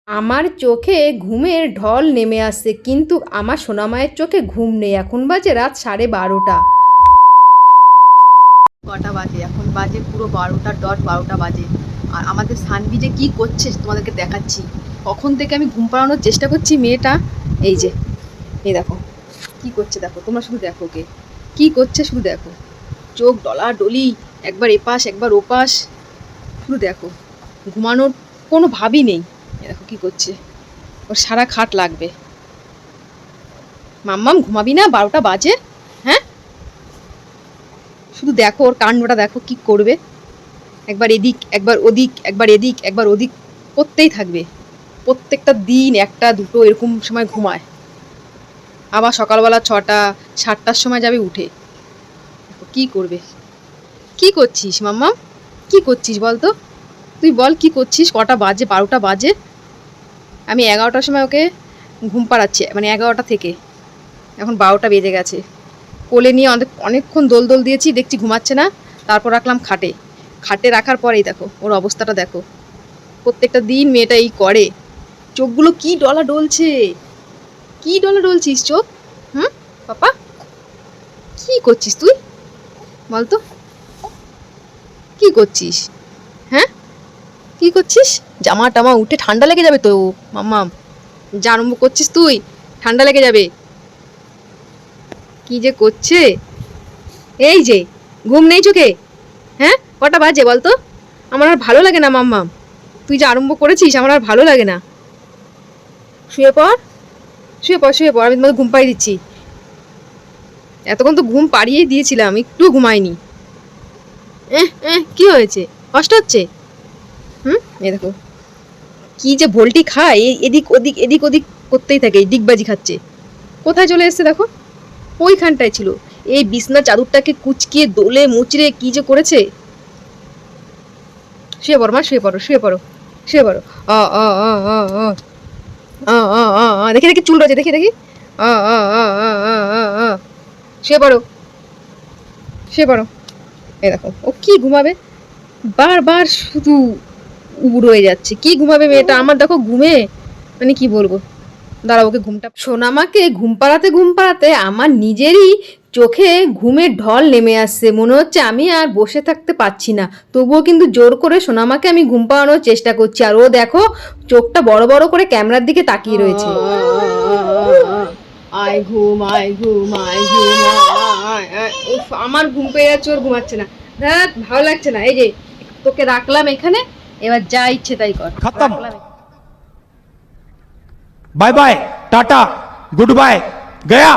আমার চোখে ঘুমের ঢল নেমে আসছে, কিন্তু আমার সোনামায়ের চোখে ঘুম নেই। এখন বাজে রাত 12:30। কটা বাজে? এখন বাজে পুরো 12টা বাজে। আর আমাদের সানভি যে কী করছে তোমাদেরকে দেখাচ্ছি। কখন থেকে আমি ঘুম পাড়ানোর চেষ্টা করছি মেয়েটা। এই যে, এই দেখো কী করছে, দেখো তোমরা শুধু দেখো কে কী করছে, শুধু দেখো। চোখ ডলাডলি, একবার এপাশ একবার ওপাশ, শুধু দেখো। ঘুমানোর কোনো ভাবই নেই। দেখো কী করছে, ওর সারা খাট লাগবে। মাম্মাম ঘুমাবি না? 12টা বাজে। হ্যাঁ, শুধু দেখো ওর কাণ্ডটা, দেখো কি করবে। একবার এদিক একবার ওদিক, একবার এদিক একবার ওদিক করতেই থাকবে। প্রত্যেকটা দিন একটা দুটো এরকম সময় ঘুমায়, আবার সকালবেলা 6টা 7টার সময় যাবে উঠে। কি করবে? কি করছিস মাম্মাম? কি করছিস বল তো? তুই বল কি করছিস? কটা বাজে? 12টা বাজে। আমি 11টার সময় ওকে ঘুম পাড়াচ্ছি, মানে 11টা থেকে এখন 12টা বেজে গেছে। কোলে নিয়ে অনেকক্ষণ দোল দিয়েছি, দেখছি ঘুমাচ্ছে না। তারপর রাখলাম খাটে। খাটে রাখার পরেই দেখো ওর অবস্থাটা দেখো। প্রত্যেকটা দিন মেয়েটা এই করে। চোখগুলো কি ডলা ডলছে, কি ডলা ডলছিস চোখ? হুম পাপা, কি করছিস তুই বলতো? কি করছিস? হ্যাঁ, কি করছিস? জামা টামা উঠে ঠান্ডা লেগে যাবে তো মাম্মাম। যা আরম্ভ করছিস তুই, ঠান্ডা লেগে যাবে। কি যে করছে, এই যে ঘুম নেই চোখে। হ্যাঁ, কটা বাজে বলতো? আমার আর ভালো লাগে না মাম্মাম, তুই যে আরম্ভ করেছিস আমার আর ভালো লাগে না। শুয়ে পড়, শুয়ে পড়, শুয়ে পড়, আমি তোমাকে ঘুম পাড়িয়ে দিচ্ছি। এতক্ষণ তো ঘুম পাড়িয়েই দিয়েছিলাম, একটু ঘুমায়নি। কি হয়েছে? কষ্ট হচ্ছে? এই দেখো কি যে ভোল্টি খায়, এদিক ওদিক এদিক ওদিক করতেই থাকে, ডিগবাজি খাচ্ছে। কোথায় চলে এসছে দেখো, ওইখানটায় ছিল। এই বিছনা চাদরটাকে কুচকিয়ে দোলে মুচড়ে কি যে করেছে। শুয়ে পড়ো মা, শুয়ে পড়ো, শুয়ে পড়ো, শুয়ে পড়ো। অ অ অ অ অ অ অ অ অ দেখি দেখি চুল রয়েছে, দেখি দেখি। অ অ অ অ অ অ অ শুয়ে পড়ো, শুয়ে পড়ো। এই দেখো ও কি ঘুমাবে, বারবার শুধু উবুড় হয়ে যাচ্ছে। কি ঘুমাবে মেয়েটা আমার, দেখো ঘুমে মানে কি বলবো। দাঁড়াও ওকে ঘুমটা, সোনামাকে ঘুম পাড়াতে আমার নিজেরই চোখে ঘুমের ঢল নেমে আসছে। মনে হচ্ছে আমি আর বসে থাকতে পারছি না। তবুও কিন্তু জোর করে সোনামাকে আমি ঘুম পাড়ানোর চেষ্টা করছি। আর ও দেখো চোখটা বড় বড় করে ক্যামেরার দিকে তাকিয়ে রয়েছে। আয় ঘুম, আয় ঘুম, আয় ঘুম, উফ, আমার ঘুম পেয়ে যাচ্ছে, ওর ঘুমাচ্ছে না। ধ্যাৎ, ভালো লাগছে না। এই যে তোকে রাখলাম এখানে, এবার যা ইচ্ছে তাই কর। खत्म। রাখলাম। Bye bye, tata, good bye, गया।